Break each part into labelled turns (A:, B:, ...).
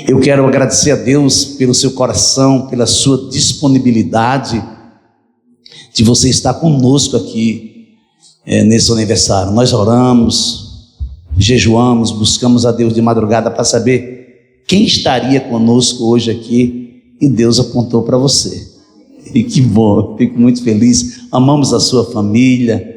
A: Eu quero agradecer a Deus pelo seu coração, pela sua disponibilidade de você estar conosco aqui nesse aniversário. Nós oramos, jejuamos, buscamos a Deus de madrugada para saber quem estaria conosco hoje aqui, e Deus apontou para você. E que bom, fico muito feliz. Amamos a sua família,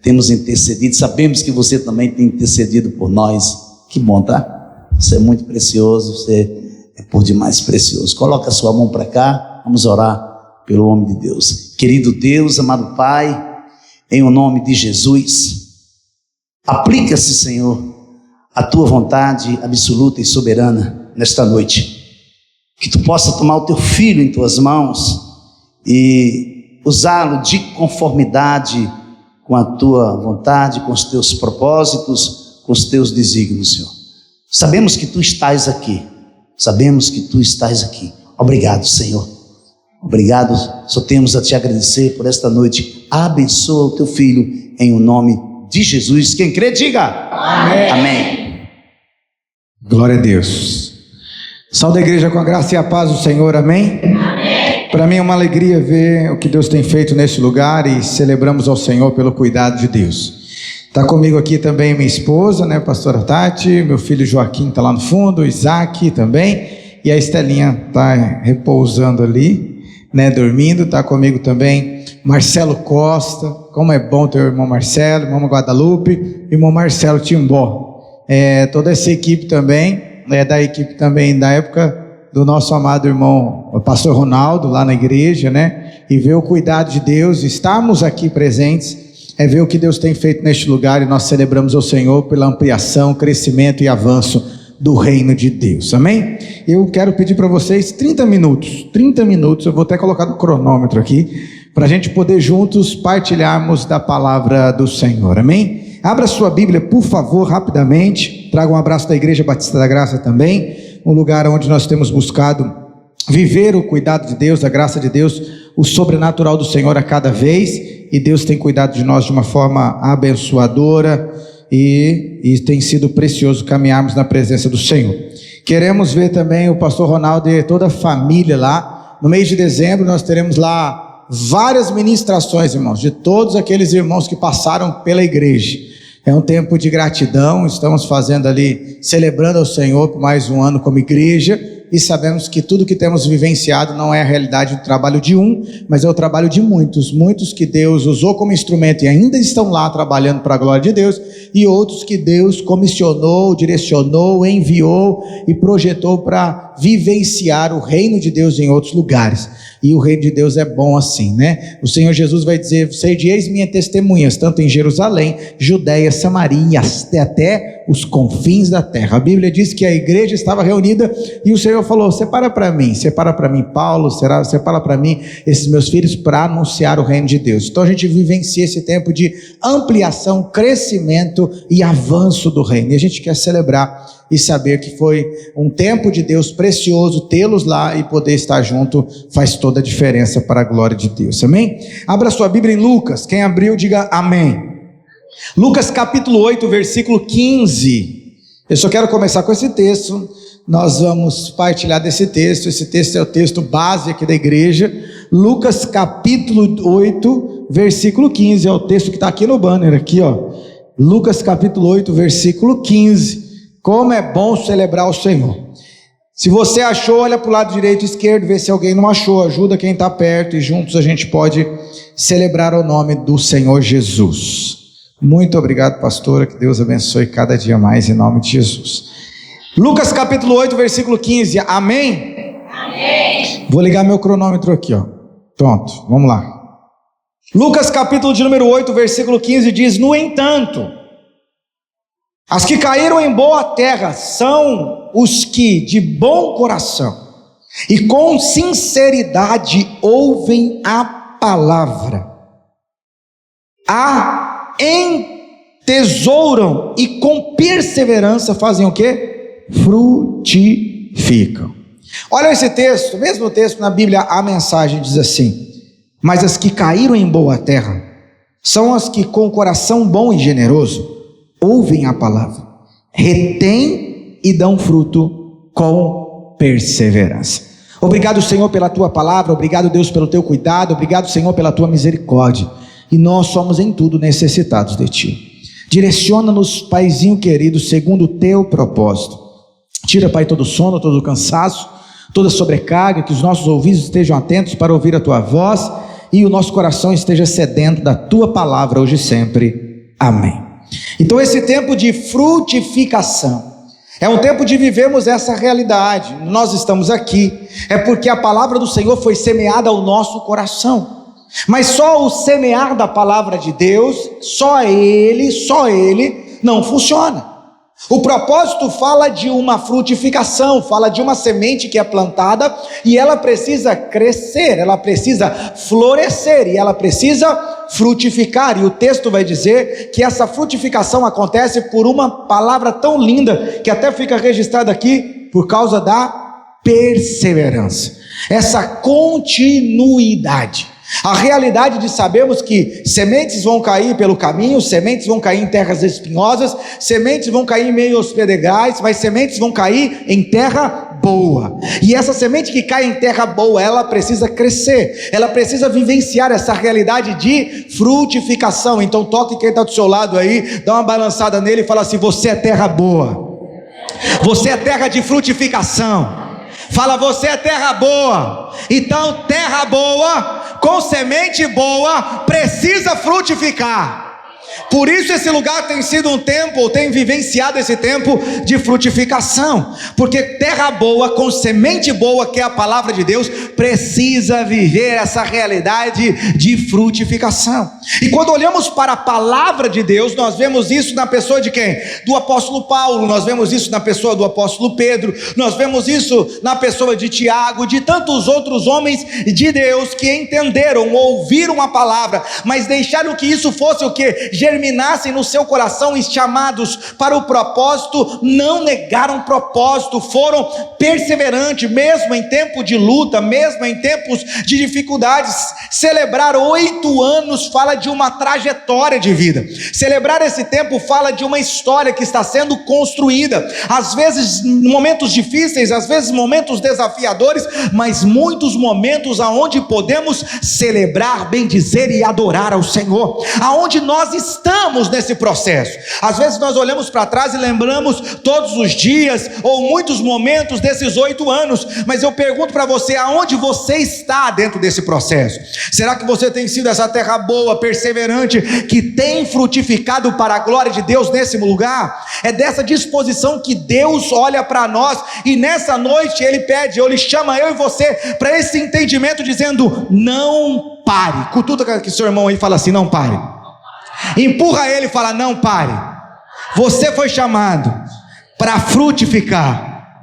A: temos intercedido, sabemos que você também tem intercedido por nós. Que bom, tá? Você é muito precioso, você é por demais precioso. Coloca a sua mão para cá, vamos orar pelo homem de Deus. Querido Deus, amado Pai, em o nome de Jesus, aplica-se, Senhor, a tua vontade absoluta e soberana nesta noite. Que tu possa tomar o teu filho em tuas mãos e usá-lo de conformidade com a tua vontade, com os teus propósitos, com os teus desígnios, Senhor. Sabemos que tu estás aqui, Obrigado, Senhor. Obrigado, só temos a te agradecer por esta noite. Abençoa o teu filho em o nome de Jesus. Quem crê, diga amém. Amém.
B: Glória a Deus. Saúde a igreja com a graça e a paz do Senhor, amém? Amém. Para mim é uma alegria ver o que Deus tem feito nesse lugar, e celebramos ao Senhor pelo cuidado de Deus. Está comigo aqui também minha esposa, né, pastora Tati, meu filho Joaquim está lá no fundo, o Isaac também, e a Estelinha está repousando ali, né, dormindo. Está comigo também Marcelo Costa. Como é bom ter o irmão Marcelo, irmão Guadalupe, irmão Marcelo Timbó. Toda essa equipe também, da equipe também da época do nosso amado irmão, o pastor Ronaldo, lá na igreja, né, e ver o cuidado de Deus, estarmos aqui presentes, ver o que Deus tem feito neste lugar, e nós celebramos ao Senhor pela ampliação, crescimento e avanço do reino de Deus, amém? Eu quero pedir para vocês 30 minutos, eu vou até colocar no cronômetro aqui, para a gente poder juntos partilharmos da palavra do Senhor, amém? Abra sua Bíblia, por favor, rapidamente. Traga um abraço da Igreja Batista da Graça também, um lugar onde nós temos buscado viver o cuidado de Deus, a graça de Deus, o sobrenatural do Senhor a cada vez, e Deus tem cuidado de nós de uma forma abençoadora, e tem sido precioso caminharmos na presença do Senhor. Queremos ver também o pastor Ronaldo e toda a família lá. No mês de dezembro nós teremos lá várias ministrações, irmãos, de todos aqueles irmãos que passaram pela igreja. É um tempo de gratidão, estamos fazendo ali, celebrando ao Senhor por mais um ano como igreja, e sabemos que tudo que temos vivenciado não é a realidade do trabalho de um, mas é o trabalho de muitos que Deus usou como instrumento e ainda estão lá trabalhando para a glória de Deus, e outros que Deus comissionou, direcionou, enviou e projetou para vivenciar o reino de Deus em outros lugares. E o reino de Deus é bom assim, né? O Senhor Jesus vai dizer: sereis minhas testemunhas, tanto em Jerusalém, Judeia, Samaria, até os confins da terra. A Bíblia diz que a igreja estava reunida, e o Senhor falou: separa para mim Paulo, separa para mim esses meus filhos para anunciar o reino de Deus. Então a gente vivencia esse tempo de ampliação, crescimento e avanço do reino, e a gente quer celebrar e saber que foi um tempo de Deus precioso. Tê-los lá e poder estar junto faz toda a diferença para a glória de Deus, amém? Abra sua Bíblia em Lucas, quem abriu diga amém. Lucas capítulo 8, versículo 15. Eu só quero começar com esse texto. Nós vamos partilhar desse texto. Esse texto é o texto base aqui da igreja. Lucas capítulo 8, versículo 15, é o texto que está aqui no banner, aqui, ó. Lucas capítulo 8, versículo 15. Como é bom celebrar o Senhor. Se você achou, olha para o lado direito e esquerdo, vê se alguém não achou, ajuda quem está perto, e juntos a gente pode celebrar o nome do Senhor Jesus. Muito obrigado, pastora, que Deus abençoe cada dia mais em nome de Jesus. Lucas capítulo 8, versículo 15, amém? Amém. Vou ligar meu cronômetro aqui, ó. Pronto, vamos lá. Lucas capítulo de número 8, versículo 15 diz: no entanto, as que caíram em boa terra são os que de bom coração e com sinceridade ouvem a palavra, a entesouram e com perseverança fazem o quê? Frutificam. Olha esse texto, o mesmo texto na Bíblia, a mensagem diz assim: mas as que caíram em boa terra são as que com coração bom e generoso ouvem a palavra, retêm e dão fruto com perseverança. Obrigado, Senhor, pela tua palavra, obrigado, Deus, pelo teu cuidado, obrigado, Senhor, pela tua misericórdia, e nós somos em tudo necessitados de ti. Direciona-nos, Paizinho querido, segundo o teu propósito. Tira, Pai, todo sono, todo cansaço, toda sobrecarga, que os nossos ouvidos estejam atentos para ouvir a tua voz e o nosso coração esteja sedento da tua palavra hoje e sempre. Amém. Então esse tempo de frutificação é um tempo de vivermos essa realidade. Nós estamos aqui é porque a palavra do Senhor foi semeada ao nosso coração. Mas só o semear da palavra de Deus, só ele não funciona. O propósito fala de uma frutificação, fala de uma semente que é plantada e ela precisa crescer, ela precisa florescer e ela precisa frutificar. E o texto vai dizer que essa frutificação acontece por uma palavra tão linda que até fica registrada aqui por causa da perseverança, essa continuidade. A realidade de sabermos que sementes vão cair pelo caminho, sementes vão cair em terras espinhosas, sementes vão cair em meio aos pedregais, mas sementes vão cair em terra boa. E essa semente que cai em terra boa, ela precisa crescer, ela precisa vivenciar essa realidade de frutificação. Então toque quem está do seu lado aí, dá uma balançada nele e fala assim: você é terra boa, você é terra de frutificação. Fala, você é terra boa. Então terra boa com semente boa precisa frutificar. Por isso esse lugar tem sido um tempo, ou tem vivenciado esse tempo de frutificação, porque terra boa com semente boa, que é a palavra de Deus, precisa viver essa realidade de frutificação. E quando olhamos para a palavra de Deus, nós vemos isso na pessoa de quem? Do apóstolo Paulo, nós vemos isso na pessoa do apóstolo Pedro, nós vemos isso na pessoa de Tiago, de tantos outros homens de Deus que entenderam, ouviram a palavra, mas deixaram que isso fosse o que? Germinassem no seu coração e chamados para o propósito, não negaram propósito, foram perseverantes, mesmo em tempo de luta, mesmo em tempos de dificuldades. Celebrar 8 anos fala de uma trajetória de vida, celebrar esse tempo fala de uma história que está sendo construída, às vezes momentos difíceis, às vezes momentos desafiadores, mas muitos momentos aonde podemos celebrar, bendizer e adorar ao Senhor, aonde nós estamos nesse processo. Às vezes nós olhamos para trás e lembramos todos os dias ou muitos momentos desses 8 anos, mas eu pergunto para você, aonde você está dentro desse processo? Será que você tem sido essa terra boa, perseverante, que tem frutificado para a glória de Deus nesse lugar? É dessa disposição que Deus olha para nós e nessa noite Ele pede, Ele chama eu e você para esse entendimento, dizendo: não pare. Cutuca que seu irmão aí, fala assim: não pare. Empurra ele e fala: não pare. Você foi chamado para frutificar.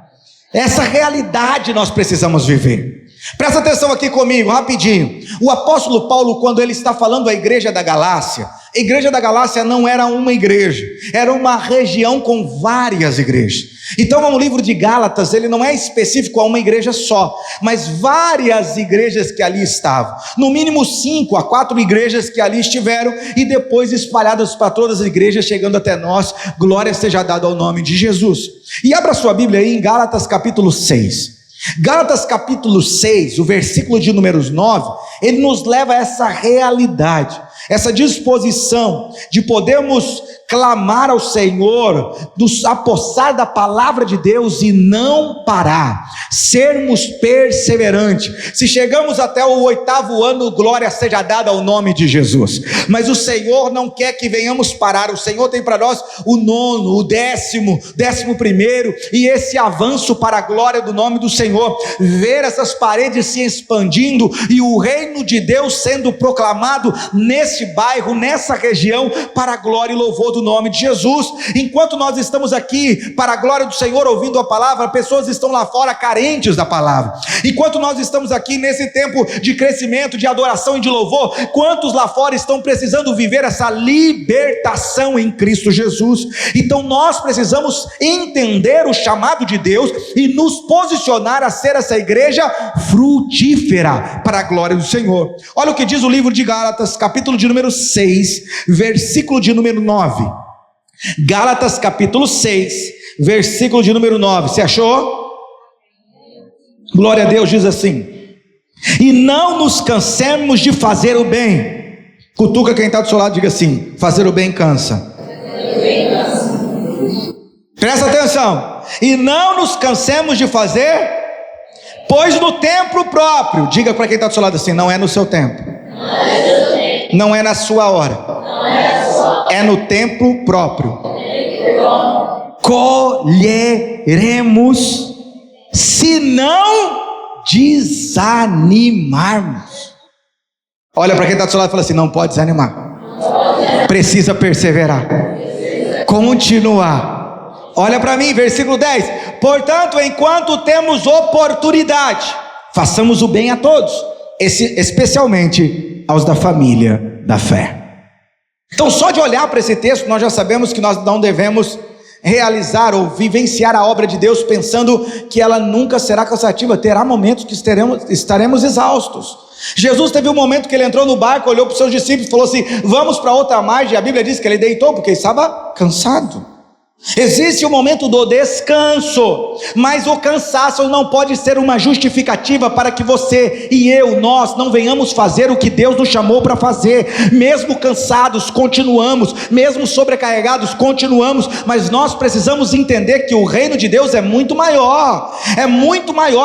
B: Essa realidade nós precisamos viver. Presta atenção aqui comigo, rapidinho. O apóstolo Paulo, quando ele está falando à igreja da Galácia, a igreja da Galácia não era uma igreja, era uma região com várias igrejas. Então no livro de Gálatas, ele não é específico a uma igreja só, mas várias igrejas que ali estavam, no mínimo 5 a 4 igrejas que ali estiveram, e depois espalhadas para todas as igrejas, chegando até nós. Glória seja dada ao nome de Jesus. E abra sua Bíblia aí em Gálatas capítulo 6. Gálatas capítulo 6, o versículo de números 9, ele nos leva a essa realidade, essa disposição de podermos clamar ao Senhor, nos apossar da palavra de Deus e não parar, sermos perseverantes. Se chegamos até o 8º ano, glória seja dada ao nome de Jesus, mas o Senhor não quer que venhamos parar. O Senhor tem para nós o 9º, o 10º, 11º, e esse avanço para a glória do nome do Senhor, ver essas paredes se expandindo e o reino de Deus sendo proclamado nesse bairro, nessa região, para a glória e louvor do nome de Jesus. Enquanto nós estamos aqui para a glória do Senhor ouvindo a palavra, pessoas estão lá fora carentes da palavra. Enquanto nós estamos aqui nesse tempo de crescimento, de adoração e de louvor, quantos lá fora estão precisando viver essa libertação em Cristo Jesus? Então nós precisamos entender o chamado de Deus e nos posicionar a ser essa igreja frutífera para a glória do Senhor. Olha o que diz o livro de Gálatas, capítulo de número 6, versículo de número 9. Gálatas capítulo 6, versículo de número 9. Você achou? Glória a Deus, diz assim: e não nos cansemos de fazer o bem. Cutuca quem está do seu lado, diga assim: fazer o bem cansa. Presta atenção. E não nos cansemos de fazer, pois no tempo próprio, diga para quem está do seu lado assim: não é no seu tempo, não é na sua hora, é no tempo próprio, colheremos, se não desanimarmos. Olha para quem está do seu lado e fala assim: não pode desanimar, precisa perseverar, continuar. Olha para mim, versículo 10: portanto, enquanto temos oportunidade, façamos o bem a todos, especialmente aos da família da fé. Então, só de olhar para esse texto, nós já sabemos que nós não devemos realizar ou vivenciar a obra de Deus pensando que ela nunca será cansativa. Terá momentos que estaremos exaustos. Jesus teve um momento que ele entrou no barco, olhou para os seus discípulos e falou assim: vamos para outra margem. A Bíblia diz que ele deitou porque estava cansado. Existe o momento do descanso, mas o cansaço não pode ser uma justificativa para que você e eu, nós não venhamos fazer o que Deus nos chamou para fazer. Mesmo cansados, continuamos, mesmo sobrecarregados, continuamos, mas nós precisamos entender que o reino de Deus é muito maior,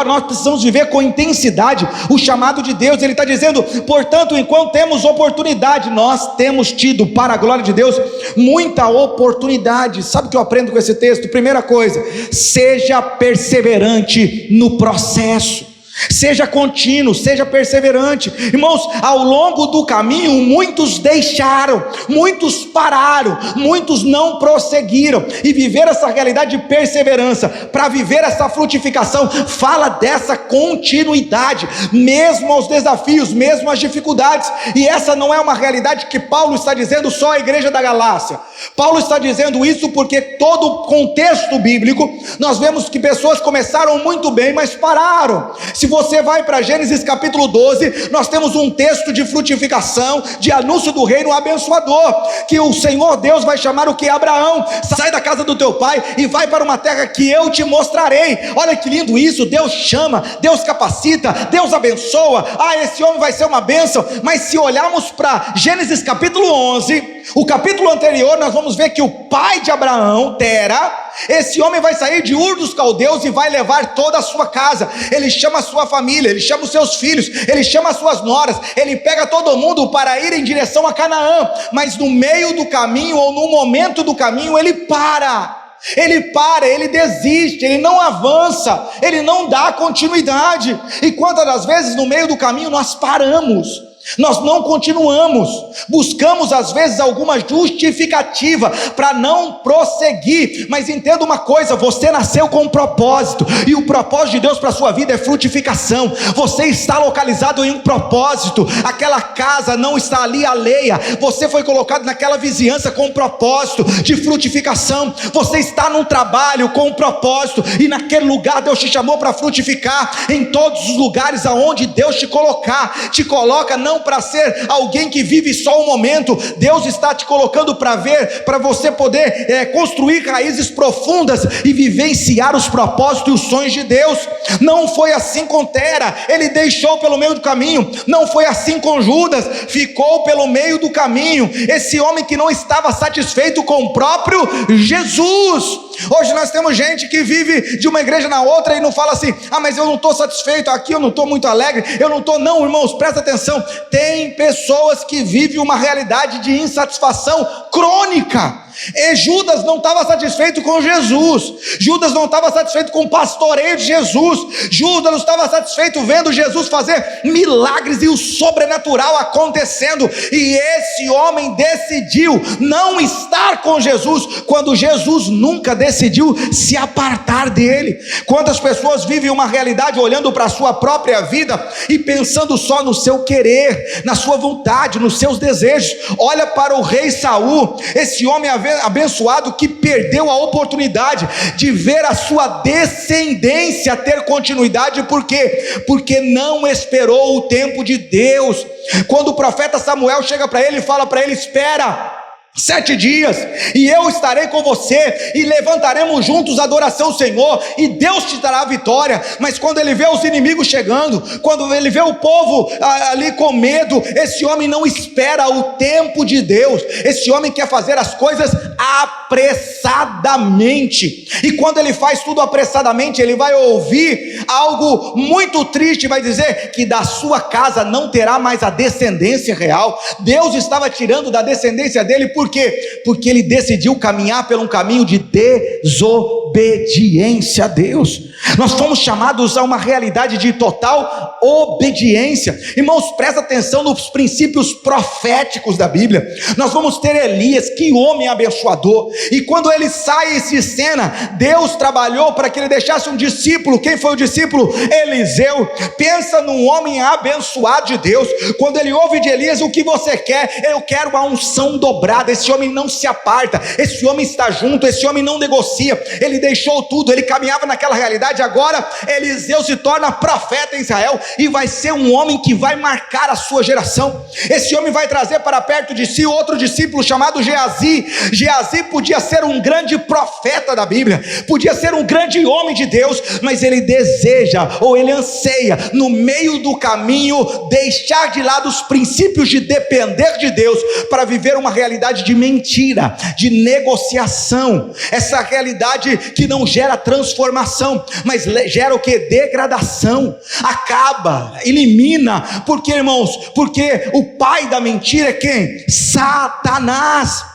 B: nós precisamos viver com intensidade o chamado de Deus. Ele está dizendo: portanto, enquanto temos oportunidade, nós temos tido, para a glória de Deus, muita oportunidade. Sabe o que eu aprendo com esse texto? Primeira coisa: seja perseverante no processo, seja contínuo, seja perseverante. Irmãos, ao longo do caminho, muitos deixaram, muitos pararam, muitos não prosseguiram, e viver essa realidade de perseverança, para viver essa frutificação, fala dessa continuidade, mesmo aos desafios, mesmo às dificuldades. E essa não é uma realidade que Paulo está dizendo só à igreja da Galácia. Paulo está dizendo isso porque todo o contexto bíblico, nós vemos que pessoas começaram muito bem, mas pararam. Se você vai para Gênesis capítulo 12, nós temos um texto de frutificação, de anúncio do reino abençoador, que o Senhor Deus vai chamar o que? Abraão: sai da casa do teu pai e vai para uma terra que eu te mostrarei. Olha que lindo isso. Deus chama, Deus capacita, Deus abençoa. Esse homem vai ser uma bênção. Mas se olharmos para Gênesis capítulo 11, o capítulo anterior, nós vamos ver que o pai de Abraão, Tera, esse homem vai sair de Ur dos Caldeus e vai levar toda a sua casa. Ele chama a sua família, ele chama os seus filhos, ele chama as suas noras, ele pega todo mundo para ir em direção a Canaã. Mas no meio do caminho, ou no momento do caminho, ele para, ele desiste, ele não avança, ele não dá continuidade. E quantas das vezes no meio do caminho nós paramos, nós não continuamos, buscamos às vezes alguma justificativa para não prosseguir. Mas entenda uma coisa: você nasceu com um propósito, e o propósito de Deus para a sua vida é frutificação. Você está localizado em um propósito, aquela casa não está ali alheia, você foi colocado naquela vizinhança com um propósito de frutificação. Você está num trabalho com um propósito, e naquele lugar Deus te chamou para frutificar. Em todos os lugares aonde Deus te coloca não para ser alguém que vive só um momento. Deus está te colocando para você poder construir raízes profundas e vivenciar os propósitos e os sonhos de Deus. Não foi assim com Tera, ele deixou pelo meio do caminho. Não foi assim com Judas, ficou pelo meio do caminho. Esse homem que não estava satisfeito com o próprio Jesus. Hoje nós temos gente que vive de uma igreja na outra e não fala assim: mas eu não estou satisfeito aqui, eu não estou muito alegre, eu não estou. Não, irmãos, presta atenção. Tem pessoas que vivem uma realidade de insatisfação crônica. E Judas não estava satisfeito com Jesus, Judas não estava satisfeito com o pastoreio de Jesus, Judas não estava satisfeito vendo Jesus fazer milagres e o sobrenatural acontecendo. E esse homem decidiu não estar com Jesus, quando Jesus nunca decidiu se apartar dele. Quantas pessoas vivem uma realidade olhando para a sua própria vida e pensando só no seu querer, na sua vontade, nos seus desejos. Olha para o rei Saul, esse homem abençoado que perdeu a oportunidade de ver a sua descendência ter continuidade. Por quê? Porque não esperou o tempo de Deus. Quando o profeta Samuel chega para ele e fala para ele: espera, 7 dias, e eu estarei com você, e levantaremos juntos a adoração ao Senhor, e Deus te dará a vitória. Mas quando ele vê os inimigos chegando, quando ele vê o povo ali com medo, esse homem não espera o tempo de Deus, esse homem quer fazer as coisas apressadamente, e quando ele faz tudo apressadamente, ele vai ouvir algo muito triste, vai dizer que da sua casa não terá mais a descendência real. Deus estava tirando da descendência dele, por quê? Porque ele decidiu caminhar por um caminho de desobediência a Deus. Nós fomos chamados a uma realidade de total obediência. Irmãos, presta atenção nos princípios proféticos da Bíblia. Nós vamos ter Elias, que homem abençoador, e quando ele sai de cena, Deus trabalhou para que ele deixasse um discípulo. Quem foi o discípulo? Eliseu. Pensa num homem abençoado de Deus. Quando ele ouve de Elias: o que você quer? Eu quero a unção dobrada. Esse homem não se aparta, esse homem está junto, esse homem não negocia, ele deixou tudo, ele caminhava naquela realidade. Agora Eliseu se torna profeta em Israel, e vai ser um homem que vai marcar a sua geração. Esse homem vai trazer para perto de si outro discípulo chamado Geazi. Geazi podia ser um grande profeta da Bíblia, podia ser um grande homem de Deus, mas ele deseja, ou ele anseia, no meio do caminho, deixar de lado os princípios de depender de Deus, para viver uma realidade de mentira, de negociação, essa realidade que não gera transformação, mas gera o que? Degradação, acaba, elimina. Por quê, irmãos? Porque o pai da mentira é quem? Satanás.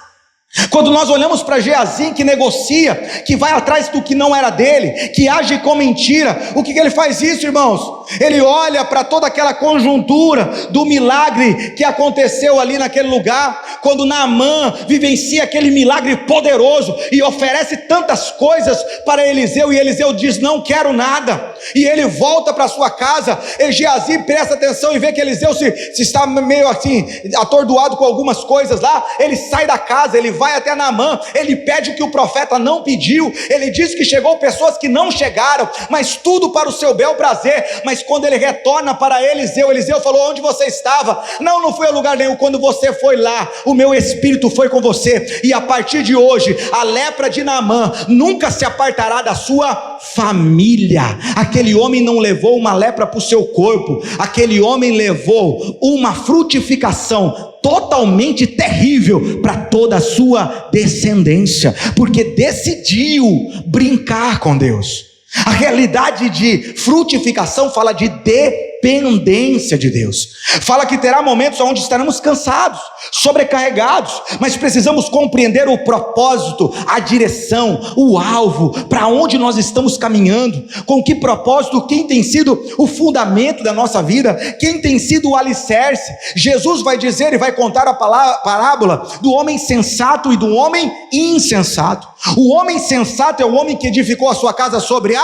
B: Quando nós olhamos para Geazi, que negocia, que vai atrás do que não era dele, que age com mentira, o que ele faz isso, irmãos? Ele olha para toda aquela conjuntura do milagre que aconteceu ali naquele lugar, quando Naamã vivencia aquele milagre poderoso e oferece tantas coisas para Eliseu, e Eliseu diz: não quero nada, e ele volta para sua casa. E Geazi presta atenção e vê que Eliseu se está meio assim, atordoado com algumas coisas lá. Ele sai da casa, ele vai até Naamã, ele pede o que o profeta não pediu, ele diz que chegou pessoas que não chegaram, mas tudo para o seu bel prazer. Mas quando ele retorna para Eliseu, Eliseu falou: onde você estava? Não fui a lugar nenhum. Quando você foi lá, o meu espírito foi com você, e a partir de hoje a lepra de Naamã nunca se apartará da sua família. Aquele homem não levou uma lepra para o seu corpo, aquele homem levou uma frutificação totalmente terrível para toda a sua descendência, porque decidiu brincar com Deus. A realidade de frutificação fala de dependência de Deus, fala que terá momentos onde estaremos cansados, sobrecarregados, mas precisamos compreender o propósito, a direção, o alvo, para onde nós estamos caminhando, com que propósito, quem tem sido o fundamento da nossa vida, quem tem sido o alicerce. Jesus vai dizer e vai contar a parábola do homem sensato e do homem insensato. O homem sensato é o homem que edificou a sua casa sobre a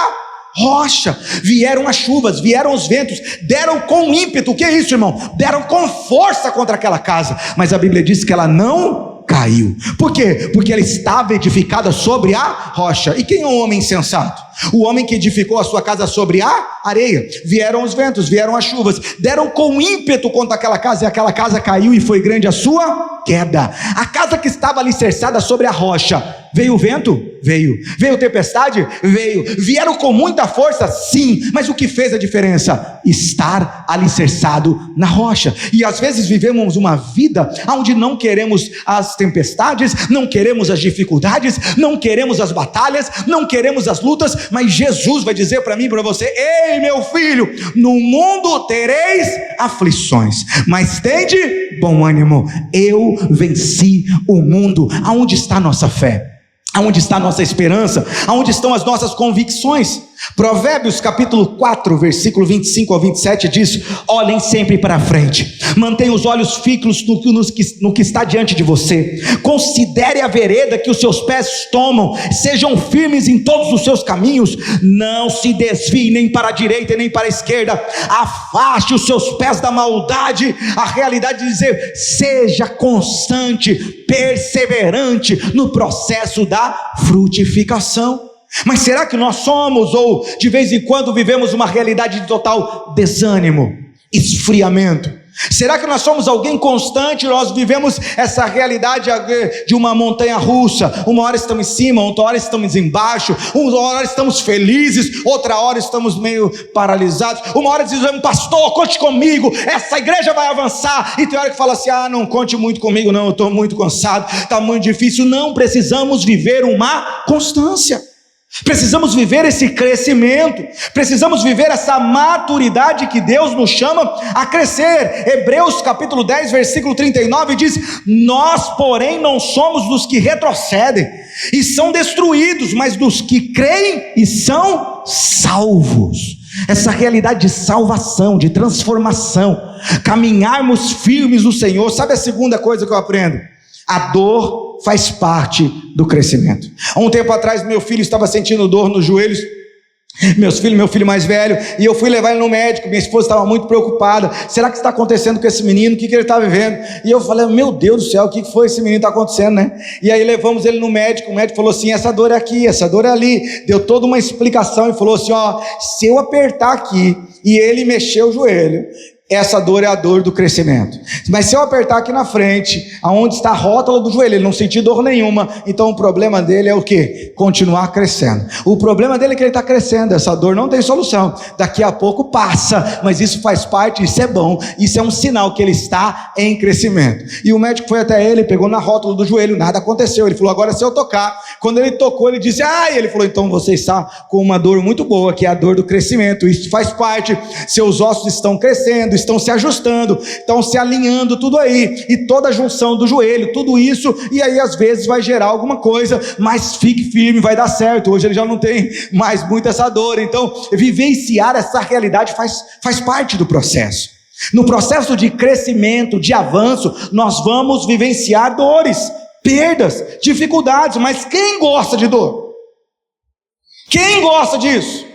B: rocha. Vieram as chuvas, vieram os ventos, deram com ímpeto. O que é isso, irmão? Deram com força contra aquela casa, mas a Bíblia diz que ela não caiu. Por quê? Porque ela estava edificada sobre a rocha. E quem é um homem sensato? O homem que edificou a sua casa sobre a areia. Vieram os ventos, vieram as chuvas, deram com ímpeto contra aquela casa, e aquela casa caiu, e foi grande a sua queda. A casa que estava alicerçada sobre a rocha, veio o vento? Veio. Veio tempestade? Veio. Vieram com muita força? Sim. Mas o que fez a diferença? Estar alicerçado na rocha. E às vezes vivemos uma vida onde não queremos as tempestades, não queremos as dificuldades, não queremos as batalhas, não queremos as lutas, mas Jesus vai dizer para mim e para você: ei, meu filho, no mundo tereis aflições, mas tende bom ânimo, eu venci o mundo. Aonde está a nossa fé? Aonde está a nossa esperança? Aonde estão as nossas convicções? Provérbios capítulo 4, versículo 25 ao 27 diz: olhem sempre para a frente, mantenha os olhos fixos no que está diante de você, considere a vereda que os seus pés tomam, sejam firmes em todos os seus caminhos, não se desvie nem para a direita nem para a esquerda, afaste os seus pés da maldade. A realidade de dizer: seja constante, perseverante no processo da frutificação. Mas será que nós somos, ou de vez em quando vivemos uma realidade de total desânimo, esfriamento? Será que nós somos alguém constante? Nós vivemos essa realidade de uma montanha russa. Uma hora estamos em cima, outra hora estamos embaixo, uma hora estamos felizes, outra hora estamos meio paralisados. Uma hora dizemos: pastor, conte comigo, essa igreja vai avançar. E tem hora que fala assim: não conte muito comigo não, eu estou muito cansado, está muito difícil. Não, precisamos viver uma constância. Precisamos viver esse crescimento, precisamos viver essa maturidade que Deus nos chama a crescer. Hebreus capítulo 10, versículo 39 diz: nós, porém, não somos dos que retrocedem e são destruídos, mas dos que creem e são salvos. Essa realidade de salvação, de transformação, caminharmos firmes no Senhor. Sabe a segunda coisa que eu aprendo? A dor faz parte do crescimento. Há um tempo atrás, meu filho estava sentindo dor nos joelhos. Meu filho mais velho, e eu fui levar ele no médico. Minha esposa estava muito preocupada: será que está acontecendo com esse menino? O que ele está vivendo? E eu falei: meu Deus do céu, o que foi esse menino está acontecendo, né? E aí levamos ele no médico. O médico falou assim: essa dor é aqui, essa dor é ali. Deu toda uma explicação e falou assim: se eu apertar aqui e ele mexer o joelho, essa dor é a dor do crescimento. Mas se eu apertar aqui na frente, aonde está a rótula do joelho, ele não sentir dor nenhuma, então o problema dele é o quê? Continuar crescendo. O problema dele é que ele está crescendo. Essa dor não tem solução. Daqui a pouco passa, mas isso faz parte, isso é bom, isso é um sinal que ele está em crescimento. E o médico foi até ele, pegou na rótula do joelho, nada aconteceu. Ele falou: agora se eu tocar. Quando ele tocou, ele disse: e ele falou: então você está com uma dor muito boa, que é a dor do crescimento. Isso faz parte, seus ossos estão crescendo, estão se ajustando, estão se alinhando, tudo aí, e toda a junção do joelho, tudo isso, e aí às vezes vai gerar alguma coisa, mas fique firme, vai dar certo. Hoje ele já não tem mais muito essa dor. Então vivenciar essa realidade faz parte do processo. No processo de crescimento, de avanço, nós vamos vivenciar dores, perdas, dificuldades. Mas quem gosta de dor? Quem gosta disso?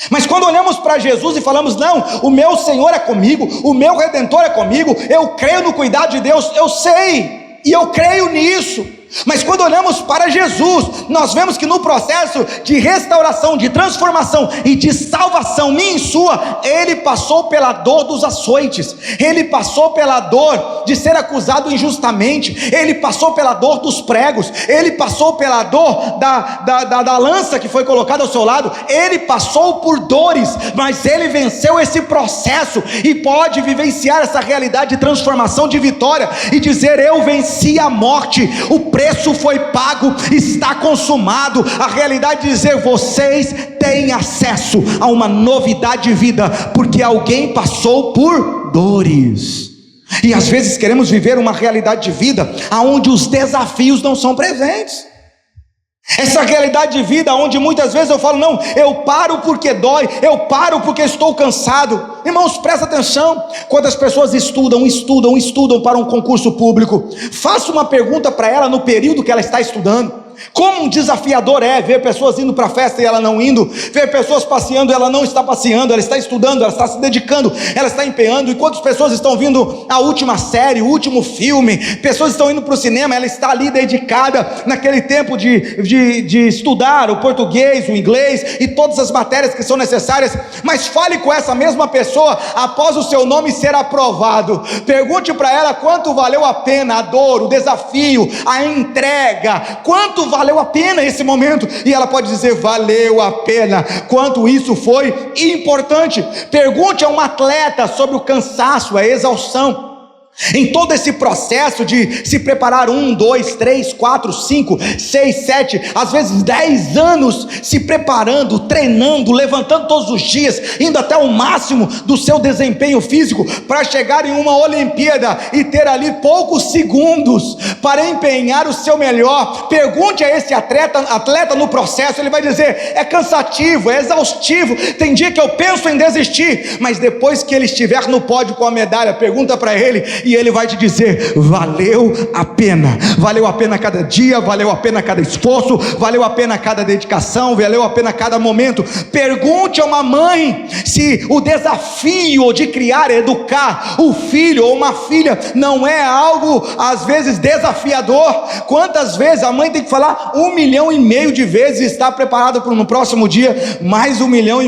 B: Mas quando olhamos para Jesus e falamos: não, o meu Senhor é comigo, o meu Redentor é comigo, eu creio no cuidado de Deus, eu sei, e eu creio nisso. Mas quando olhamos para Jesus, nós vemos que no processo de restauração, de transformação e de salvação minha e sua, ele passou pela dor dos açoites, ele passou pela dor de ser acusado injustamente, ele passou pela dor dos pregos, ele passou pela dor da lança que foi colocada ao seu lado. Ele passou por dores, mas ele venceu esse processo e pode vivenciar essa realidade de transformação, de vitória, e dizer: eu venci a morte, o preço foi pago, está consumado. A realidade de dizer: vocês têm acesso a uma novidade de vida, porque alguém passou por dores. E às vezes queremos viver uma realidade de vida onde os desafios não são presentes. Essa realidade de vida onde muitas vezes eu falo: não, eu paro porque dói, eu paro porque estou cansado. Irmãos, presta atenção. Quando as pessoas estudam para um concurso público, faça uma pergunta para ela no período que ela está estudando: como desafiador é ver pessoas indo para a festa e ela não indo, ver pessoas passeando e ela não está passeando, ela está estudando, ela está se dedicando, ela está empenhando. Enquanto as pessoas estão vindo a última série, o último filme, pessoas estão indo para o cinema, ela está ali dedicada naquele tempo de estudar o português, o inglês e todas as matérias que são necessárias. Mas fale com essa mesma pessoa após o seu nome ser aprovado, pergunte para ela quanto valeu a pena a dor, o desafio, a entrega, quanto valeu a pena esse momento, e ela pode dizer: valeu a pena, quanto isso foi importante. Pergunte a um atleta sobre o cansaço, a exaustão. Em todo esse processo de se preparar 1, 2, 3, 4, 5, 6, 7, às vezes 10 anos se preparando, treinando, levantando todos os dias, indo até o máximo do seu desempenho físico para chegar em uma Olimpíada e ter ali poucos segundos para empenhar o seu melhor. Pergunte a esse atleta no processo, ele vai dizer: é cansativo, é exaustivo, tem dia que eu penso em desistir. Mas depois que ele estiver no pódio com a medalha, pergunta para ele: e Ele vai te dizer: valeu a pena cada dia, valeu a pena cada esforço, valeu a pena cada dedicação, valeu a pena cada momento. Pergunte a uma mãe se o desafio de criar, educar o filho ou uma filha não é algo às vezes desafiador. Quantas vezes a mãe tem que falar 1,5 milhão de vezes e estar preparada para no próximo dia mais 1,5 milhão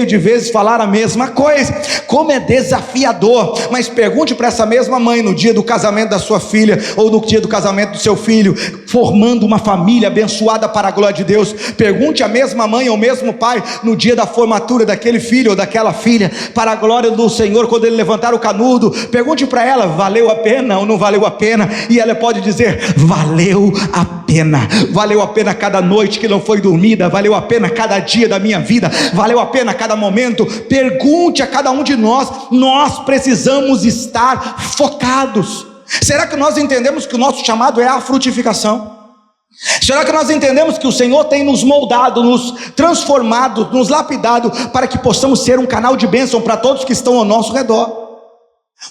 B: de vezes falar a mesma coisa? Como é desafiador. Mas pergunte para essa mesma mãe no dia do casamento da sua filha, ou no dia do casamento do seu filho, formando uma família abençoada para a glória de Deus. Pergunte à mesma mãe ou mesmo pai no dia da formatura daquele filho ou daquela filha, para a glória do Senhor, quando ele levantar o canudo. Pergunte para ela: valeu a pena ou não valeu a pena? E ela pode dizer: valeu a pena. Valeu a pena cada noite que não foi dormida, valeu a pena cada dia da minha vida, valeu a pena cada momento. Pergunte a cada um de nós. Nós precisamos estar focados. Será que nós entendemos que o nosso chamado é a frutificação? Será que nós entendemos que o Senhor tem nos moldado, nos transformado, nos lapidado, para que possamos ser um canal de bênção para todos que estão ao nosso redor?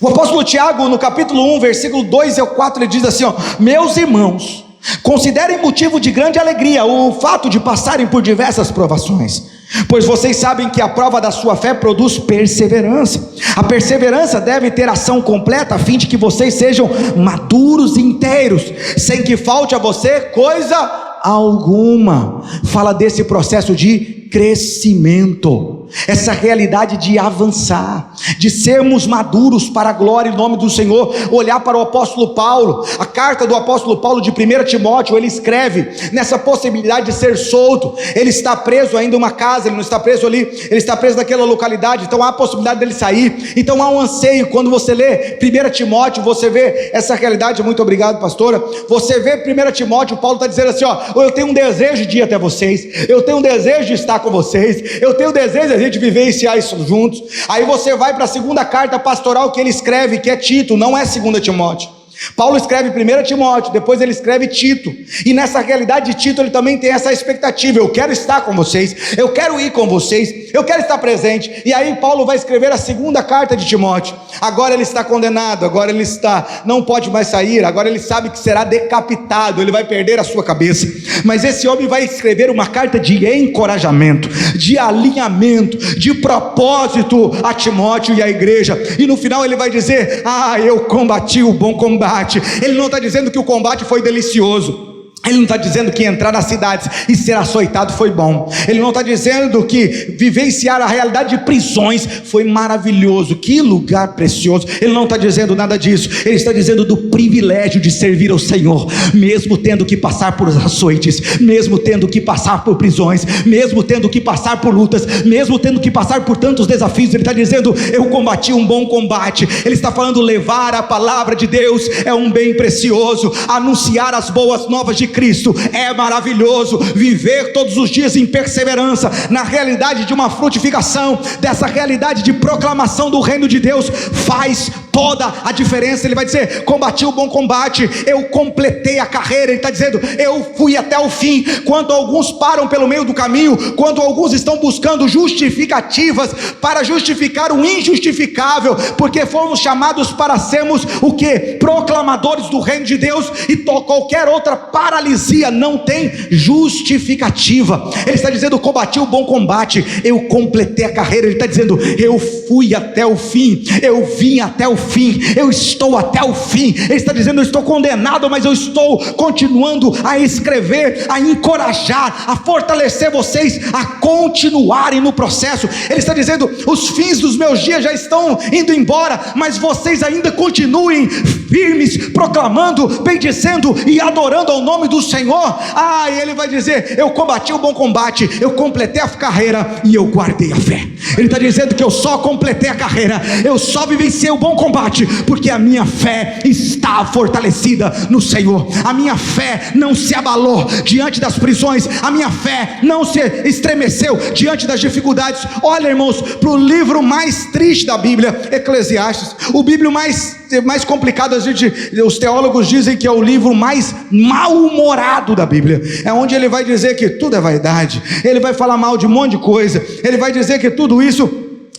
B: O apóstolo Tiago, no capítulo 1, versículo 2 ao 4, ele diz assim: meus irmãos, considerem motivo de grande alegria o fato de passarem por diversas provações, pois vocês sabem que a prova da sua fé produz perseverança. A perseverança deve ter ação completa, a fim de que vocês sejam maduros e inteiros, sem que falte a você coisa alguma. Fala desse processo de crescimento, essa realidade de avançar, de sermos maduros para a glória e nome do Senhor. Olhar para o apóstolo Paulo, a carta do apóstolo Paulo de 1 Timóteo, ele escreve nessa possibilidade de ser solto. Ele está preso ainda em uma casa, ele não está preso ali, ele está preso naquela localidade, então há a possibilidade dele sair. Então há um anseio. Quando você lê 1 Timóteo, você vê essa realidade. Muito obrigado, pastora. Você vê 1 Timóteo, Paulo está dizendo assim: eu tenho um desejo de ir até vocês, eu tenho um desejo de estar com vocês, eu tenho um desejo de a gente vivenciar isso juntos. Aí você vai para a segunda carta pastoral que ele escreve, que é Tito, não é 2 Timóteo. Paulo escreve 1 Timóteo, depois ele escreve Tito, e nessa realidade de Tito ele também tem essa expectativa: eu quero estar com vocês, eu quero ir com vocês, eu quero estar presente. E aí Paulo vai escrever a segunda carta de Timóteo. Agora ele está condenado, agora ele não pode mais sair, agora ele sabe que será decapitado, ele vai perder a sua cabeça. Mas esse homem vai escrever uma carta de encorajamento, de alinhamento, de propósito a Timóteo e à igreja. E no final ele vai dizer: eu combati o bom combate. Ele não está dizendo que o combate foi delicioso. Ele não está dizendo que entrar nas cidades e ser açoitado foi bom. Ele não está dizendo que vivenciar a realidade de prisões foi maravilhoso, que lugar precioso. Ele não está dizendo nada disso. Ele está dizendo do privilégio de servir ao Senhor, mesmo tendo que passar por açoites, mesmo tendo que passar por prisões, mesmo tendo que passar por lutas, mesmo tendo que passar por tantos desafios. Ele está dizendo: eu combati um bom combate. Ele está falando: levar a palavra de Deus é um bem precioso, anunciar as boas novas de Cristo é maravilhoso, viver todos os dias em perseverança, na realidade de uma frutificação, dessa realidade de proclamação do reino de Deus, faz toda a diferença. Ele vai dizer: combati o bom combate, eu completei a carreira. Ele está dizendo: eu fui até o fim. Quando alguns param pelo meio do caminho, quando alguns estão buscando justificativas para justificar o injustificável, porque fomos chamados para sermos o que? Proclamadores do reino de Deus, e qualquer outra paralisia não tem justificativa. Ele está dizendo: combati o bom combate, eu completei a carreira. Ele está dizendo: eu fui até o fim, eu vim até o fim, eu estou até o fim. Ele está dizendo: eu estou condenado, mas eu estou continuando a escrever, a encorajar, a fortalecer vocês a continuarem no processo. Ele está dizendo: os fins dos meus dias já estão indo embora, mas vocês ainda continuem firmes, proclamando, bendizendo e adorando ao nome do Senhor. E ele vai dizer: eu combati o bom combate, eu completei a carreira e eu guardei a fé. Ele está dizendo que eu só completei a carreira, eu só vivenciei o bom combate, porque a minha fé está fortalecida no Senhor. A minha fé não se abalou diante das prisões, a minha fé não se estremeceu diante das dificuldades. Olha, irmãos, para o livro mais triste da Bíblia, Eclesiastes, o livro mais complicado, os teólogos dizem que é o livro mais mal-humorado da Bíblia. É onde ele vai dizer que tudo é vaidade, ele vai falar mal de um monte de coisa, ele vai dizer que tudo isso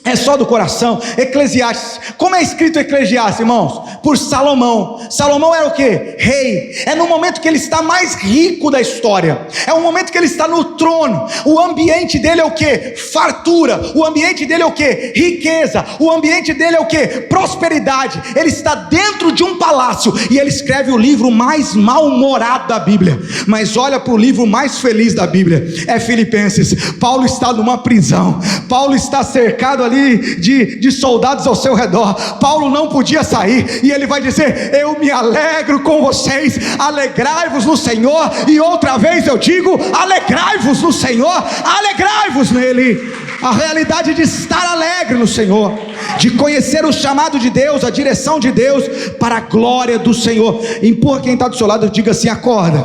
B: É só do coração. Eclesiastes, como é escrito Eclesiastes, irmãos? Por Salomão. Salomão era o quê? Rei. É no momento que ele está mais rico da história, é o momento que ele está no trono. O ambiente dele é o quê? Fartura. O ambiente dele é o quê? Riqueza. O ambiente dele é o quê? Prosperidade. Ele está dentro de um palácio e ele escreve o livro mais mal-humorado da Bíblia. Mas olha para o livro mais feliz da Bíblia, é Filipenses. Paulo está numa prisão, Paulo está cercado ali de soldados ao seu redor, Paulo não podia sair, e ele vai dizer: eu me alegro com vocês, alegrai-vos no Senhor, e outra vez eu digo: alegrai-vos no Senhor, alegrai-vos nele. A realidade de estar alegre no Senhor, de conhecer o chamado de Deus, a direção de Deus, para a glória do Senhor. Empurra quem está do seu lado e diga assim: acorda,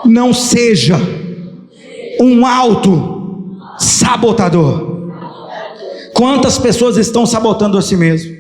B: não seja um auto-sabotador. Quantas pessoas estão sabotando a si mesmo?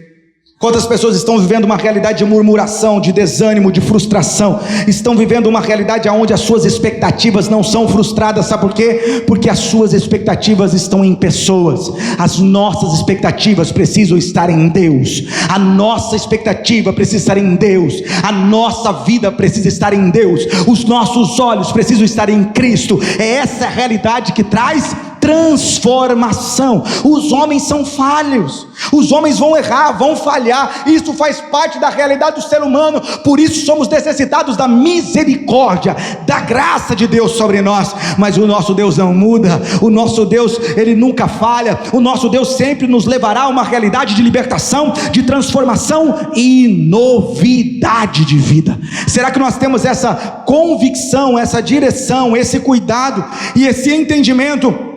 B: Quantas pessoas estão vivendo uma realidade de murmuração, de desânimo, de frustração? Estão vivendo uma realidade onde as suas expectativas não são frustradas. Sabe por quê? Porque as suas expectativas estão em pessoas. As nossas expectativas precisam estar em Deus. A nossa expectativa precisa estar em Deus. A nossa vida precisa estar em Deus. Os nossos olhos precisam estar em Cristo. É essa a realidade que traz transformação. Os homens são falhos, os homens vão errar, vão falhar, isso faz parte da realidade do ser humano. Por isso somos necessitados da misericórdia, da graça de Deus sobre nós. Mas o nosso Deus não muda, o nosso Deus, ele nunca falha. O nosso Deus sempre nos levará a uma realidade de libertação, de transformação e novidade de vida. Será que nós temos essa convicção, essa direção, esse cuidado e esse entendimento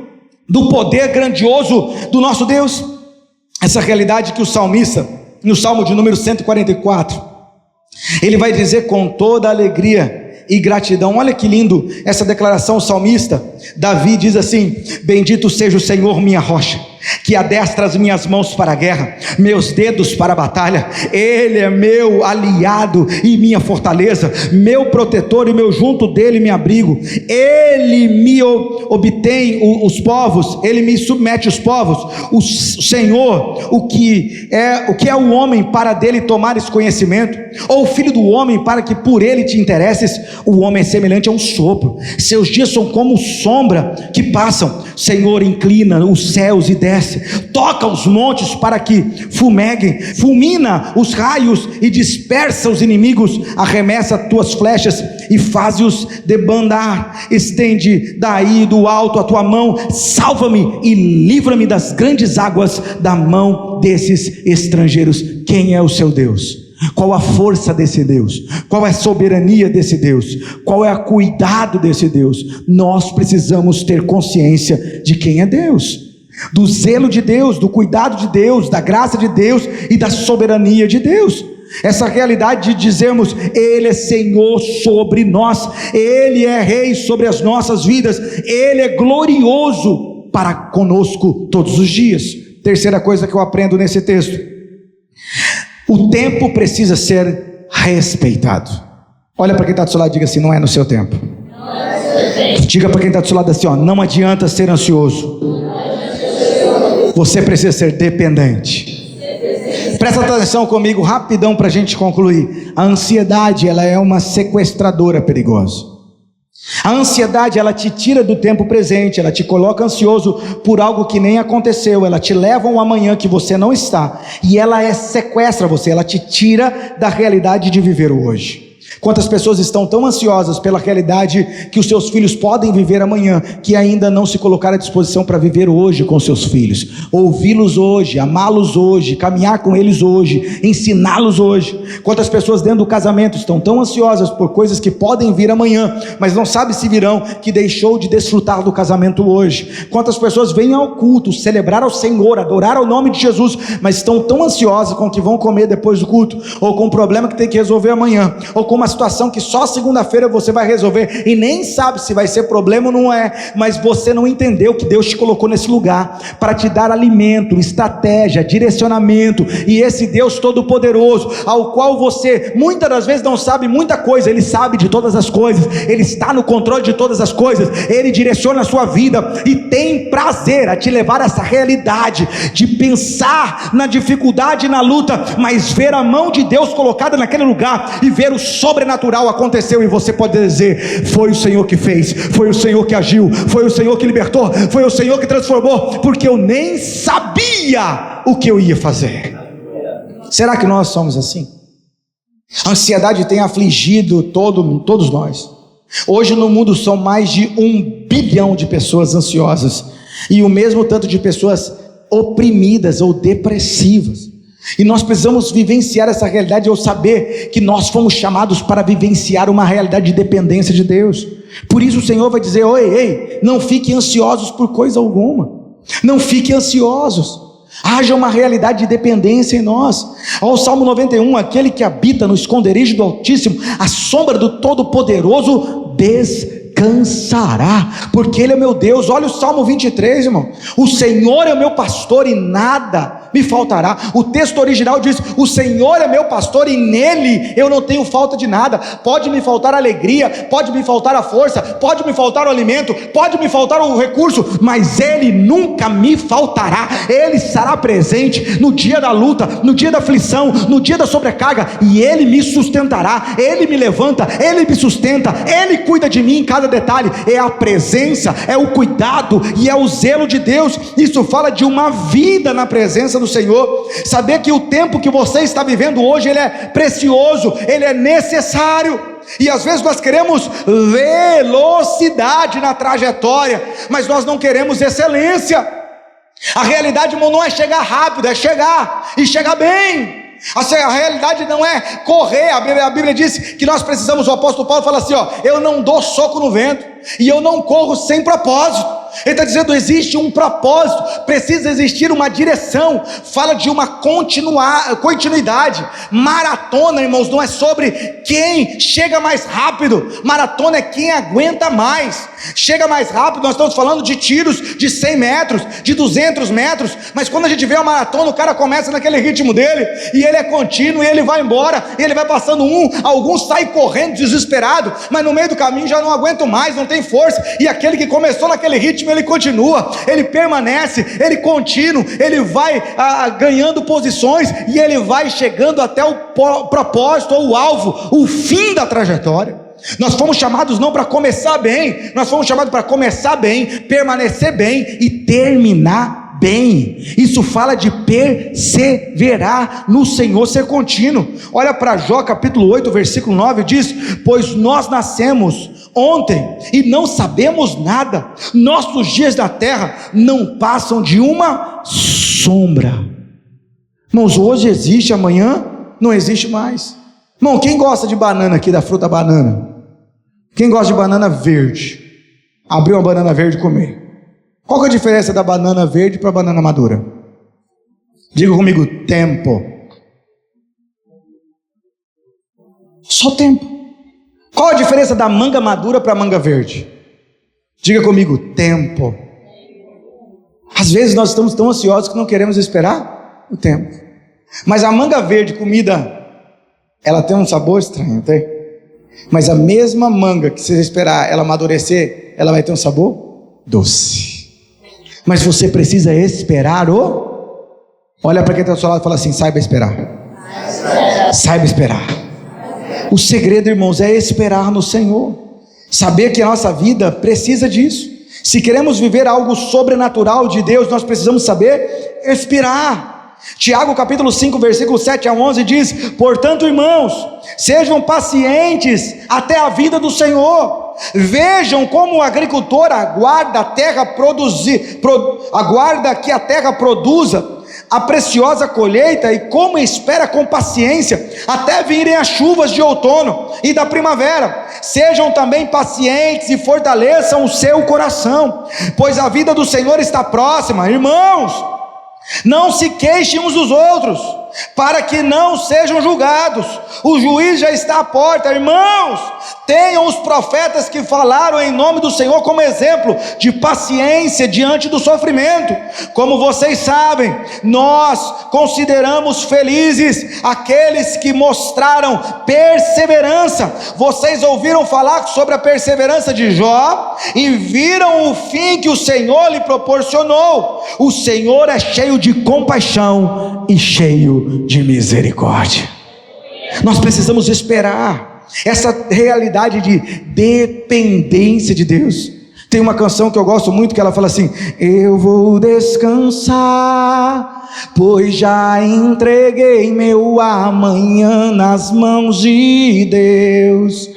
B: do poder grandioso do nosso Deus? Essa realidade que o salmista, no Salmo de número 144, ele vai dizer com toda alegria e gratidão. Olha que lindo essa declaração. O salmista Davi diz assim: bendito seja o Senhor minha rocha, que adestra as minhas mãos para a guerra, meus dedos para a batalha. Ele é meu aliado e minha fortaleza, meu protetor, e meu junto dele me abrigo. Ele me obtém os povos, ele me submete os povos. O Senhor, o que é o homem para dele tomares conhecimento, ou o filho do homem para que por ele te interesses? O homem é semelhante a um sopro, seus dias são como sombra que passam. Senhor, inclina os céus e desce, toca os montes para que fumeguem, fulmina os raios e dispersa os inimigos, arremessa tuas flechas e faze-os debandar. Estende daí do alto a tua mão, salva-me e livra-me das grandes águas da mão desses estrangeiros. Quem é o seu Deus? Qual a força desse Deus? Qual é a soberania desse Deus? Qual é o cuidado desse Deus? Nós precisamos ter consciência de quem é Deus, do zelo de Deus, do cuidado de Deus, da graça de Deus e da soberania de Deus. Essa realidade de dizermos: Ele é Senhor sobre nós, Ele é Rei sobre as nossas vidas, Ele é glorioso para conosco todos os dias. Terceira coisa que eu aprendo nesse texto: o tempo precisa ser respeitado. Olha para quem está do seu lado e diga assim: não é no seu tempo. Diga para quem está do seu lado assim: não adianta ser ansioso, você precisa ser dependente. Presta atenção comigo rapidão para a gente concluir. A ansiedade, ela é uma sequestradora perigosa. A ansiedade, ela te tira do tempo presente, ela te coloca ansioso por algo que nem aconteceu, ela te leva a um amanhã que você não está, e ela sequestra você, ela te tira da realidade de viver o hoje. Quantas pessoas estão tão ansiosas pela realidade que os seus filhos podem viver amanhã, que ainda não se colocaram à disposição para viver hoje com seus filhos, ouvi-los hoje, amá-los hoje, caminhar com eles hoje, ensiná-los hoje. Quantas pessoas dentro do casamento estão tão ansiosas por coisas que podem vir amanhã, mas não sabem se virão, que deixou de desfrutar do casamento hoje. Quantas pessoas vêm ao culto, celebrar ao Senhor, adorar ao nome de Jesus, mas estão tão ansiosas com o que vão comer depois do culto, ou com o problema que tem que resolver amanhã, ou com uma uma situação que só segunda-feira você vai resolver, e nem sabe se vai ser problema ou não é, mas você não entendeu que Deus te colocou nesse lugar, para te dar alimento, estratégia, direcionamento, e esse Deus todo-poderoso, ao qual você muitas das vezes não sabe muita coisa, Ele sabe de todas as coisas, Ele está no controle de todas as coisas, Ele direciona a sua vida, e tem prazer a te levar a essa realidade, de pensar na dificuldade e na luta, mas ver a mão de Deus colocada naquele lugar, e ver o sobrenatural aconteceu, e você pode dizer, foi o Senhor que fez, foi o Senhor que agiu, foi o Senhor que libertou, foi o Senhor que transformou, porque eu nem sabia o que eu ia fazer. Será que nós somos assim? A ansiedade tem afligido todos nós. Hoje no mundo são mais de 1 bilhão de pessoas ansiosas, e o mesmo tanto de pessoas oprimidas ou depressivas. E nós precisamos vivenciar essa realidade, ou saber que nós fomos chamados para vivenciar uma realidade de dependência de Deus. Por isso o Senhor vai dizer, ei, não fiquem ansiosos por coisa alguma, não fiquem ansiosos, haja uma realidade de dependência em nós. Ao Salmo 91, aquele que habita no esconderijo do Altíssimo, a sombra do Todo-Poderoso descansará, porque Ele é meu Deus. Olha o Salmo 23, irmão, o Senhor é o meu pastor e nada me faltará. O texto original diz, o Senhor é meu pastor e nele eu não tenho falta de nada. Pode me faltar a alegria, pode me faltar a força, pode me faltar o alimento, pode me faltar o recurso, mas Ele nunca me faltará. Ele estará presente no dia da luta, no dia da aflição, no dia da sobrecarga, e Ele me sustentará, Ele me levanta, Ele me sustenta, Ele cuida de mim em cada detalhe. É a presença, é o cuidado e é o zelo de Deus. Isso fala de uma vida na presença do Senhor. Saber que o tempo que você está vivendo hoje, ele é precioso, ele é necessário. E às vezes nós queremos velocidade na trajetória, mas nós não queremos excelência. A realidade, irmão, não é chegar rápido, é chegar e chegar bem. A realidade não é correr. A Bíblia diz que nós precisamos, o apóstolo Paulo fala assim, eu não dou soco no vento, e eu não corro sem propósito. Ele está dizendo, existe um propósito, precisa existir uma direção. Fala de uma continuidade. Maratona, irmãos, não é sobre quem chega mais rápido, maratona é quem aguenta mais. Chega mais rápido, nós estamos falando de tiros de 100 metros, de 200 metros, mas quando a gente vê a maratona, o cara começa naquele ritmo dele, e ele é contínuo, e ele vai embora, e ele vai passando alguns saem correndo desesperado, mas no meio do caminho já não aguentam mais, não tem força, e aquele que começou naquele ritmo, ele continua, ele permanece, ele contínuo, ele vai ganhando posições, e ele vai chegando até o propósito, ou o alvo, o fim da trajetória. Nós fomos chamados não para começar bem, nós fomos chamados para começar bem, permanecer bem e terminar bem. Isso fala de perseverar no Senhor, ser contínuo. Olha para Jó capítulo 8 versículo 9, diz, pois nós nascemos ontem e não sabemos nada, nossos dias da terra não passam de uma sombra. Irmãos, hoje existe, amanhã não existe mais. Irmão, quem gosta de banana aqui, da fruta banana? Quem gosta de banana verde? Abriu uma banana verde e comer. Qual que é a diferença da banana verde para a banana madura? Diga comigo, tempo. Só tempo. Qual a diferença da manga madura para a manga verde? Diga comigo, tempo. Às vezes nós estamos tão ansiosos que não queremos esperar o tempo. Mas a manga verde, comida, ela tem um sabor estranho, tem? Mas a mesma manga que você esperar ela amadurecer, ela vai ter um sabor doce. Mas você precisa esperar Olha para quem está ao seu lado e fala assim, saiba esperar. Saiba esperar. O segredo, irmãos, é esperar no Senhor. Saber que a nossa vida precisa disso. Se queremos viver algo sobrenatural de Deus, nós precisamos saber esperar. Tiago capítulo 5 versículo 7 a 11 diz, portanto, irmãos, sejam pacientes até a vinda do Senhor. Vejam como o agricultor aguarda que a terra produza a preciosa colheita, e como espera com paciência até virem as chuvas de outono e da primavera. Sejam também pacientes e fortaleçam o seu coração, pois a vida do Senhor está próxima. Irmãos, não se queixem uns dos outros, para que não sejam julgados. O juiz já está à porta. Irmãos, tenham os profetas que falaram em nome do Senhor como exemplo de paciência diante do sofrimento. Como vocês sabem, nós consideramos felizes aqueles que mostraram perseverança. Vocês ouviram falar sobre a perseverança de Jó e viram o fim que o Senhor lhe proporcionou. O Senhor é cheio de compaixão e cheio de misericórdia. Nós precisamos esperar essa realidade de dependência de Deus. Tem uma canção que eu gosto muito que ela fala assim: eu vou descansar, pois já entreguei meu amanhã nas mãos de Deus.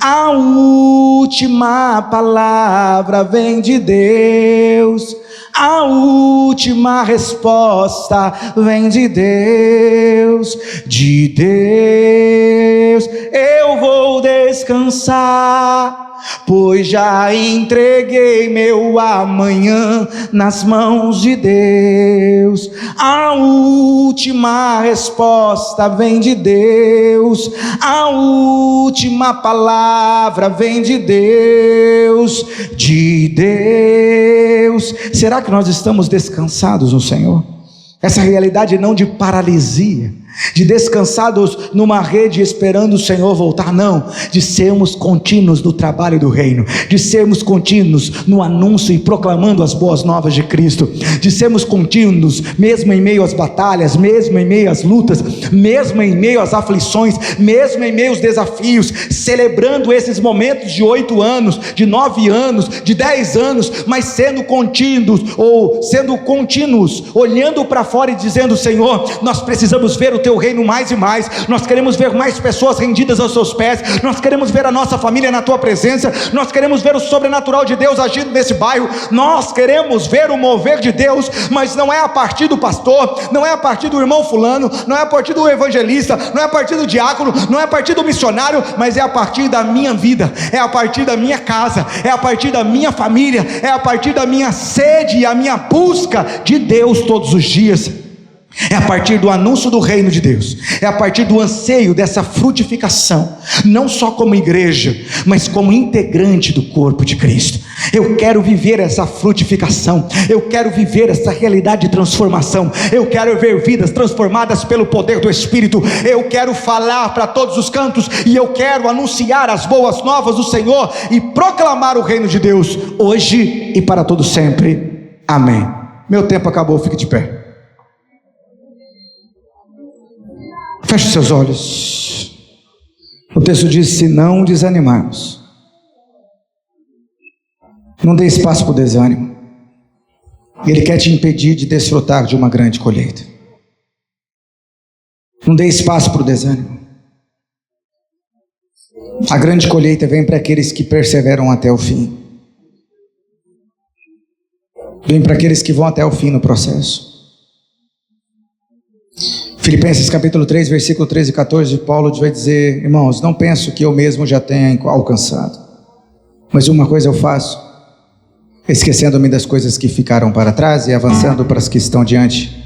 B: A última palavra vem de Deus, a última resposta vem de Deus. De Deus eu vou descansar, pois já entreguei meu amanhã nas mãos de Deus. A última resposta vem de Deus, a última palavra vem de Deus. De Deus. Será que nós estamos descansados no Senhor? Essa realidade não de paralisia, de descansados numa rede esperando o Senhor voltar, não, de sermos contínuos no trabalho do reino, de sermos contínuos no anúncio e proclamando as boas novas de Cristo, de sermos contínuos mesmo em meio às batalhas, mesmo em meio às lutas, mesmo em meio às aflições, mesmo em meio aos desafios, celebrando esses momentos de 8 anos, de 9 anos, de 10 anos, mas sendo contínuos, olhando para fora e dizendo: Senhor, nós precisamos ver o teu reino mais e mais, nós queremos ver mais pessoas rendidas aos seus pés, nós queremos ver a nossa família na tua presença, nós queremos ver o sobrenatural de Deus agindo nesse bairro, nós queremos ver o mover de Deus, mas não é a partir do pastor, não é a partir do irmão fulano, não é a partir do evangelista, não é a partir do diácono, não é a partir do missionário, mas é a partir da minha vida, é a partir da minha casa, é a partir da minha família, é a partir da minha sede e a minha busca de Deus todos os dias. É a partir do anúncio do reino de Deus, é a partir do anseio dessa frutificação, não só como igreja, mas como integrante do corpo de Cristo. Eu quero viver essa frutificação, eu quero viver essa realidade de transformação, eu quero ver vidas transformadas pelo poder do Espírito, eu quero falar para todos os cantos, e eu quero anunciar as boas novas do Senhor e proclamar o reino de Deus, hoje e para todo sempre. Amém. Meu tempo acabou, fique de pé. Feche seus olhos. O texto diz: se não desanimarmos. Não dê espaço para o desânimo. Ele quer te impedir de desfrutar de uma grande colheita. Não dê espaço para o desânimo. A grande colheita vem para aqueles que perseveram até o fim. Vem para aqueles que vão até o fim no processo. Filipenses capítulo 3, versículo 13 e 14, Paulo vai dizer: irmãos, não penso que eu mesmo já tenha alcançado, mas uma coisa eu faço, esquecendo-me das coisas que ficaram para trás e avançando para as que estão diante,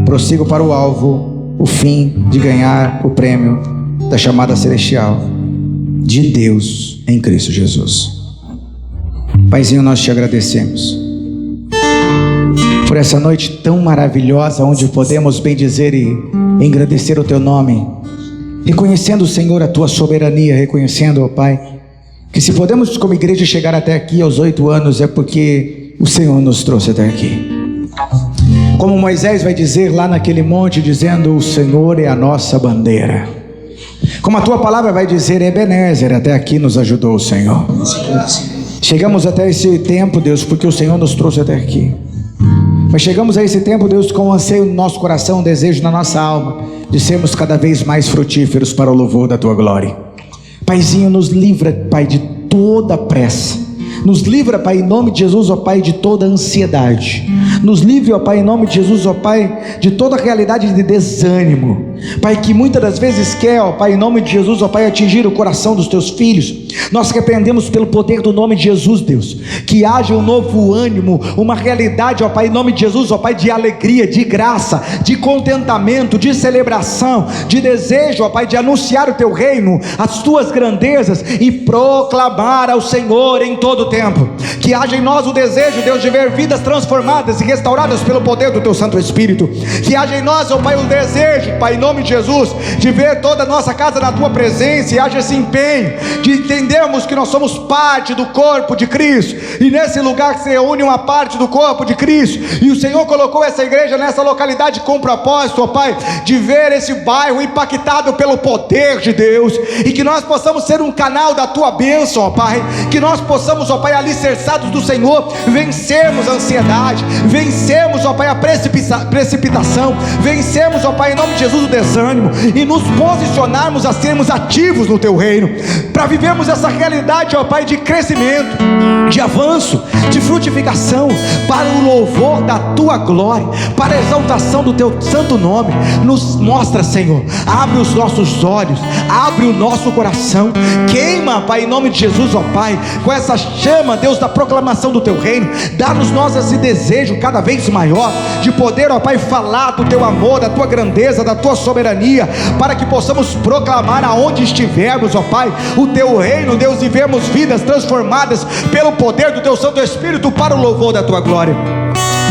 B: prossigo para o alvo, o fim de ganhar o prêmio da chamada celestial de Deus em Cristo Jesus. Paizinho, nós te agradecemos por essa noite tão maravilhosa, onde podemos bendizer e engrandecer o teu nome, reconhecendo, Senhor, a tua soberania, reconhecendo, ó Pai, que se podemos como igreja chegar até aqui aos 8 anos, é porque o Senhor nos trouxe até aqui. Como Moisés vai dizer lá naquele monte, dizendo: o Senhor é a nossa bandeira. Como a tua palavra vai dizer: Ebenezer, até aqui nos ajudou o Senhor. Chegamos até esse tempo, Deus, porque o Senhor nos trouxe até aqui. Mas chegamos a esse tempo, Deus, com um anseio no nosso coração, um desejo na nossa alma, de sermos cada vez mais frutíferos para o louvor da tua glória. Paizinho, nos livra, Pai, de toda pressa. Nos livra, Pai, em nome de Jesus, ó Pai, de toda ansiedade. Nos livre, ó Pai, em nome de Jesus, ó Pai, de toda realidade de desânimo. Pai, que muitas das vezes quer, ó Pai, em nome de Jesus, ó Pai, atingir o coração dos teus filhos. Nós repreendemos pelo poder do nome de Jesus, Deus, que haja um novo ânimo, uma realidade, ó Pai, em nome de Jesus, ó Pai, de alegria, de graça, de contentamento, de celebração, de desejo, ó Pai, de anunciar o teu reino, as tuas grandezas e proclamar ao Senhor em todo o tempo. Que haja em nós o desejo, Deus, de ver vidas transformadas e restauradas pelo poder do teu Santo Espírito. Que haja em nós, ó Pai, o desejo, Pai, em nome de Jesus, de ver toda a nossa casa na tua presença, e haja esse empenho de entendermos que nós somos parte do corpo de Cristo, e nesse lugar que se reúne uma parte do corpo de Cristo, e o Senhor colocou essa igreja nessa localidade com o propósito, ó Pai, de ver esse bairro impactado pelo poder de Deus, e que nós possamos ser um canal da tua bênção, ó Pai, que nós possamos, ó Pai, alicerçados do Senhor, vencermos a ansiedade, vencermos, ó Pai, a precipitação, vencemos, ó Pai, em nome de Jesus, o desânimo, e nos posicionarmos a sermos ativos no teu reino, para vivermos essa realidade, ó Pai, de crescimento, de avanço, de frutificação, para o louvor da tua glória, para a exaltação do teu santo nome. Nos mostra, Senhor, abre os nossos olhos, abre o nosso coração, queima, Pai, em nome de Jesus, ó Pai, com essa chama, Deus, da proclamação do teu reino. Dá-nos nós esse desejo cada vez maior, de poder, ó Pai, falar do teu amor, da tua grandeza, da tua soberania, para que possamos proclamar aonde estivermos, ó Pai, o teu reino, Deus, e vemos vidas transformadas pelo poder do teu Santo Espírito, para o louvor da tua glória.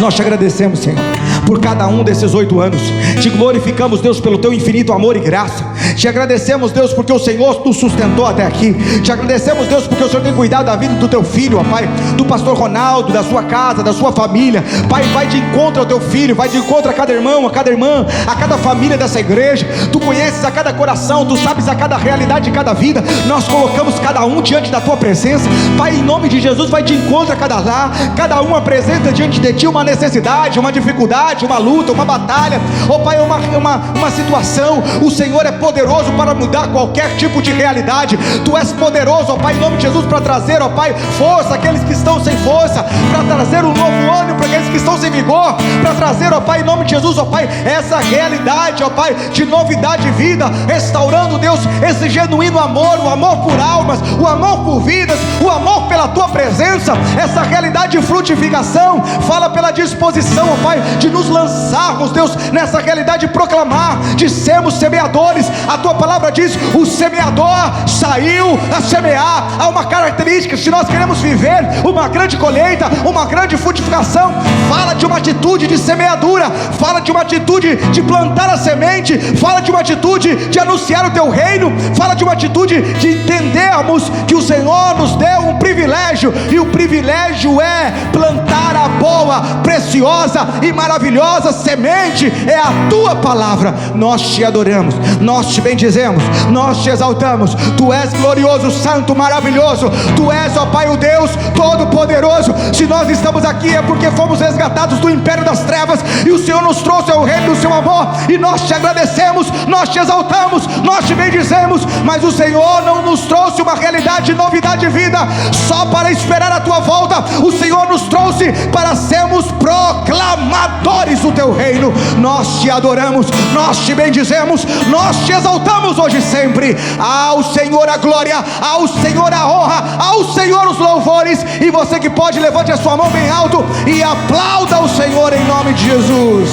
B: Nós te agradecemos, Senhor, por cada um desses 8 anos, te glorificamos, Deus, pelo teu infinito amor e graça, te agradecemos, Deus, porque o Senhor nos sustentou até aqui, te agradecemos, Deus, porque o Senhor tem cuidado da vida do teu filho, ó Pai, do pastor Ronaldo, da sua casa, da sua família. Pai, vai de encontro ao teu filho, vai de encontro a cada irmão, a cada irmã, a cada família dessa igreja. Tu conheces a cada coração, tu sabes a cada realidade de cada vida. Nós colocamos cada um diante da tua presença, Pai, em nome de Jesus. Vai de encontro a cada lar, cada um apresenta diante de ti uma necessidade, uma dificuldade, uma luta, uma batalha, ó Pai, uma situação. O Senhor é poderoso para mudar qualquer tipo de realidade. Tu és poderoso, ó Pai, em nome de Jesus, para trazer, ó Pai, força àqueles que estão sem força, para trazer um novo ânimo para aqueles que estão sem vigor, para trazer, ó Pai, em nome de Jesus, ó Pai, essa realidade, ó Pai, de novidade de vida, restaurando, Deus, esse genuíno amor, o amor por almas, o amor por vidas, o amor pela tua presença, essa realidade de frutificação. Fala pela disposição, ó Pai, de nos lançarmos, Deus, nessa realidade de proclamar, de sermos semeadores. A tua palavra diz: o semeador saiu a semear. Há uma característica, se nós queremos viver uma grande colheita, uma grande frutificação, fala de uma atitude de semeadura, fala de uma atitude de plantar a semente, fala de uma atitude de anunciar o teu reino, fala de uma atitude de entendermos que o Senhor nos deu um privilégio, e o privilégio é plantar a boa, preciosa e maravilhosa semente, é a tua palavra. Nós te adoramos, nós te bendizemos, nós te exaltamos. Tu és glorioso, santo, maravilhoso. Tu és, ó Pai, o Deus todo-poderoso. Se nós estamos aqui é porque fomos resgatados do império das trevas, e o Senhor nos trouxe ao reino do seu amor, e nós te agradecemos, nós te exaltamos, nós te bendizemos. Mas o Senhor não nos trouxe uma realidade de novidade de vida só para esperar a tua volta. O Senhor nos trouxe para sermos proclamadores do teu reino. Nós te adoramos, nós te bendizemos, nós te exaltamos hoje e sempre. Ao Senhor a glória, ao Senhor a honra, ao Senhor os louvores. E você que pode, levante a sua mão bem alto e aplauda o Senhor em nome de Jesus.